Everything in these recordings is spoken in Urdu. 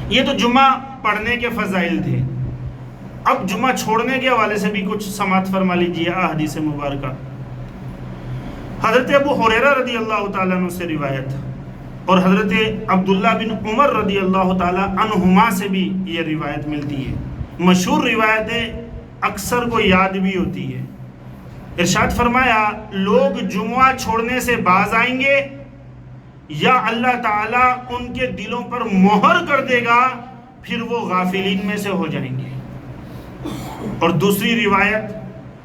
یہ تو جمعہ پڑھنے کے فضائل تھے. اب جمعہ چھوڑنے کے حوالے سے بھی کچھ سماعت فرما لیجیے احادیث مبارکہ. حضرت ابو ہریرہ رضی اللہ تعالیٰ عنہ سے روایت اور حضرت عبداللہ بن عمر رضی اللہ تعالیٰ عنہما سے بھی یہ روایت ملتی ہے. مشہور روایتیں اکثر کو یاد بھی ہوتی ہے. ارشاد فرمایا لوگ جمعہ چھوڑنے سے باز آئیں گے یا اللہ تعالیٰ ان کے دلوں پر مہر کر دے گا پھر وہ غافلین میں سے ہو جائیں گے. اور دوسری روایت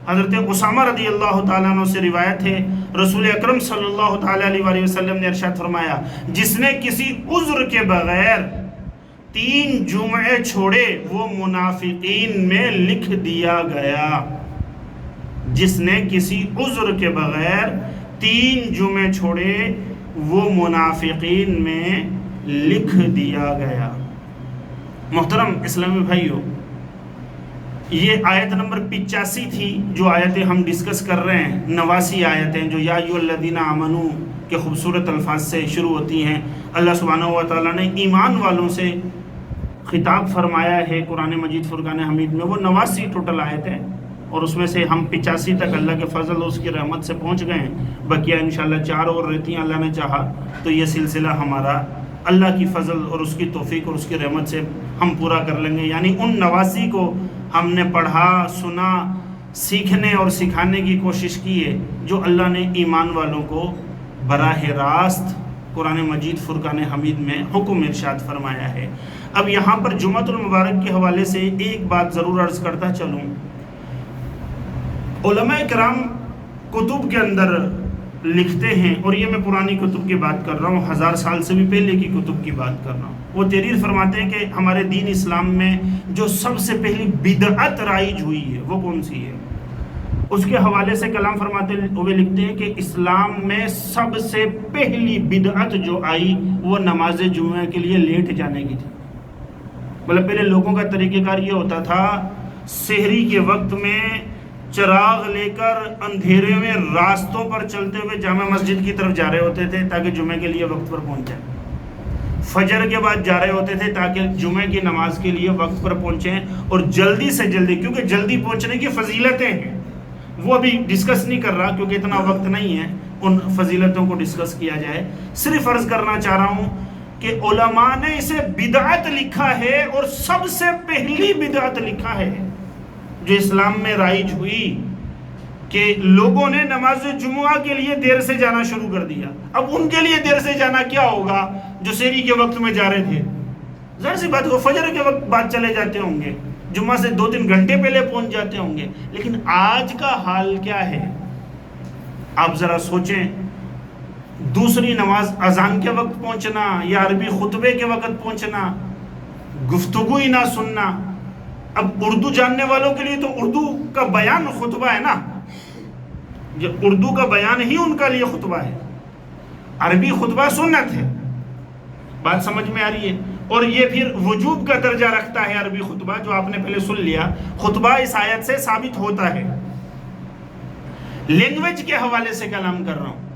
حضرت اسامہ رضی اللہ تعالیٰ عنہ سے روایت ہے رسول اکرم صلی اللہ تعالیٰ علیہ وسلم نے ارشاد فرمایا جس نے کسی عذر کے بغیر 3 جمعے چھوڑے وہ منافقین میں لکھ دیا گیا. جس نے کسی عذر کے بغیر 3 جمعے چھوڑے وہ منافقین میں لکھ دیا گیا. محترم اسلامی بھائیو، یہ آیت نمبر 85 تھی جو آیتیں ہم ڈسکس کر رہے ہیں. 89 آیتیں جو یا ایھا الذین آمنو کے خوبصورت الفاظ سے شروع ہوتی ہیں. اللہ سبحانہ و تعالیٰ نے ایمان والوں سے خطاب فرمایا ہے قرآن مجید فرقان حمید میں. وہ 89 ٹوٹل آیتیں اور اس میں سے ہم 85 تک اللہ کے فضل اور اس کی رحمت سے پہنچ گئے ہیں. بقیہ انشاءاللہ 4 اور رہتی ہیں اللہ نے چاہا تو یہ سلسلہ ہمارا اللہ کی فضل اور اس کی توفیق اور اس کی رحمت سے ہم پورا کر لیں گے. یعنی ان 89 کو ہم نے پڑھا سنا سیکھنے اور سکھانے کی کوشش کی ہے جو اللہ نے ایمان والوں کو براہ راست قرآن مجید فرقان حمید میں حکم ارشاد فرمایا ہے. اب یہاں پر جمعۃ المبارک کے حوالے سے ایک بات ضرور عرض کرتا چلوں. علماء کرام کتب کے اندر لکھتے ہیں اور یہ میں پرانی کتب کی بات کر رہا ہوں، 1000 سال سے بھی پہلے کی کتب کی بات کر رہا ہوں. وہ تحریر فرماتے ہیں کہ ہمارے دین اسلام میں جو سب سے پہلی بدعت رائج ہوئی ہے وہ کون سی ہے. اس کے حوالے سے کلام فرماتے ہوئے لکھتے ہیں کہ اسلام میں سب سے پہلی بدعت جو آئی وہ نماز جمعہ کے لیے لیٹ جانے کی تھی. مطلب پہلے لوگوں کا طریقہ کار یہ ہوتا تھا سحری کے وقت میں چراغ لے کر اندھیرے میں راستوں پر چلتے ہوئے جامع مسجد کی طرف جا رہے ہوتے تھے تاکہ جمعے کے لیے وقت پر پہنچ جائیں. فجر کے بعد جا رہے ہوتے تھے تاکہ جمعے کی نماز کے لیے وقت پر پہنچیں اور جلدی سے جلدی، کیونکہ جلدی پہنچنے کی فضیلتیں ہیں وہ ابھی ڈسکس نہیں کر رہا کیونکہ اتنا وقت نہیں ہے ان فضیلتوں کو ڈسکس کیا جائے. صرف عرض کرنا چاہ رہا ہوں کہ علماء نے اسے بدعت لکھا ہے اور سب سے پہلی بدعت لکھا ہے جو اسلام میں رائج ہوئی کہ لوگوں نے نماز جمعہ کے لیے دیر سے جانا شروع کر دیا. اب ان کے لیے دیر سے جانا کیا ہوگا جو سحری کے وقت میں جا رہے تھے. ظاہر سی بات ہے وہ فجر کے وقت بعد چلے جاتے ہوں گے، جمعہ سے 2-3 گھنٹے پہلے پہنچ جاتے ہوں گے. لیکن آج کا حال کیا ہے آپ ذرا سوچیں. دوسری نماز اذان کے وقت پہنچنا یا عربی خطبے کے وقت پہنچنا، گفتگو ہی نہ سننا. اب اردو جاننے والوں کے لیے تو اردو کا بیان خطبہ ہے نا، یہ اردو کا بیان ہی ان کا لیے خطبہ ہے. عربی خطبہ سنت ہے. بات سمجھ میں آ رہی ہے؟ اور یہ پھر وجوب کا درجہ رکھتا ہے عربی خطبہ جو آپ نے پہلے سن لیا. خطبہ اس آیت سے ثابت ہوتا ہے. لینگویج کے حوالے سے کلام کر رہا ہوں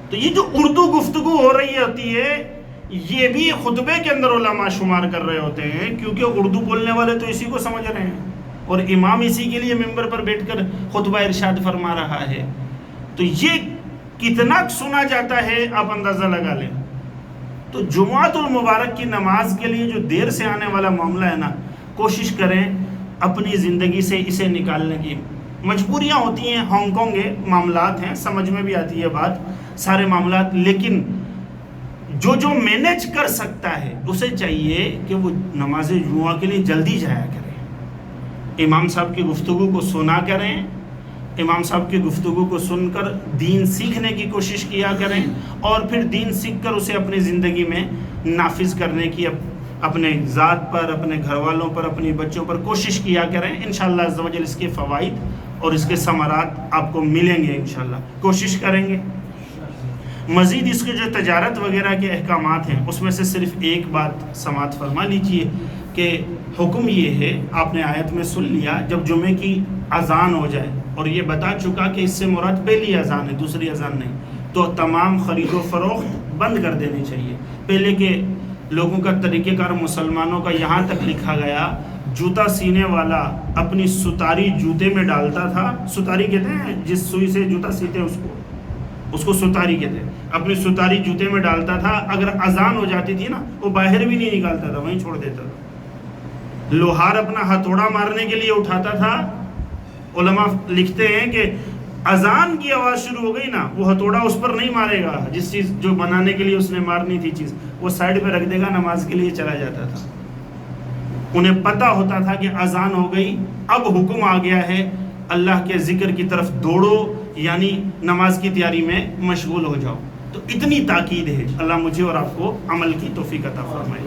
تو یہ جو اردو گفتگو ہو رہی ہوتی ہے یہ بھی خطبے کے اندر علماء شمار کر رہے ہوتے ہیں کیونکہ اردو بولنے والے تو اسی کو سمجھ رہے ہیں اور امام اسی کے لیے ممبر پر بیٹھ کر خطبہ ارشاد فرما رہا ہے. تو یہ کتنا سنا جاتا ہے آپ اندازہ لگا لیں. تو جمعۃ المبارک کی نماز کے لیے جو دیر سے آنے والا معاملہ ہے نا، کوشش کریں اپنی زندگی سے اسے نکالنے کی. مجبوریاں ہوتی ہیں، ہانگ کانگ ہے، معاملات ہیں، سمجھ میں بھی آتی ہے بات، سارے معاملات. لیکن جو مینیج کر سکتا ہے اسے چاہیے کہ وہ نماز جمعہ کے لیے جلدی جایا کرے. امام صاحب کی گفتگو کو سنا کریں، امام صاحب کی گفتگو کو سن کر دین سیکھنے کی کوشش کیا کریں اور پھر دین سیکھ کر اسے اپنی زندگی میں نافذ کرنے کی اپنے ذات پر، اپنے گھر والوں پر، اپنی بچوں پر کوشش کیا کریں. انشاءاللہ عز و جل اس کے فوائد اور اس کے ثمرات آپ کو ملیں گے. انشاءاللہ کوشش کریں گے. مزید اس کے جو تجارت وغیرہ کے احکامات ہیں اس میں سے صرف ایک بات سماعت فرما لیجئے کہ حکم یہ ہے، آپ نے آیت میں سن لیا، جب جمعے کی اذان ہو جائے اور یہ بتا چکا کہ اس سے مراد پہلی اذان ہے، دوسری اذان نہیں، تو تمام خرید و فروخت بند کر دینی چاہیے. پہلے کے لوگوں کا طریقہ کار مسلمانوں کا یہاں تک لکھا گیا، جوتا سینے والا اپنی ستاری جوتے میں ڈالتا تھا. ستاری کہتے ہیں جس سوئی سے جوتا سیتے ہیں اس کو ستاری کہتے ہیں. اپنی ستاری جوتے میں ڈالتا تھا، اگر اذان ہو جاتی تھی نا وہ باہر بھی نہیں نکالتا تھا، وہیں چھوڑ دیتا تھا. لوہار اپنا ہتھوڑا مارنے کے لیے اٹھاتا تھا. علماء لکھتے ہیں کہ اذان کی آواز شروع ہو گئی نا، وہ ہتھوڑا اس پر نہیں مارے گا، جس چیز جو بنانے کے لیے اس نے مارنی تھی چیز وہ سائڈ پہ رکھ دے گا، نماز کے لیے چلا جاتا تھا. انہیں پتہ ہوتا تھا کہ اذان ہو گئی، اب حکم آ گیا ہے اللہ کے ذکر کی طرف دوڑو، یعنی نماز کی تیاری میں مشغول ہو جاؤ. تو اتنی تاکید ہے. اللہ مجھے اور آپ کو عمل کی توفیق عطا فرمائے.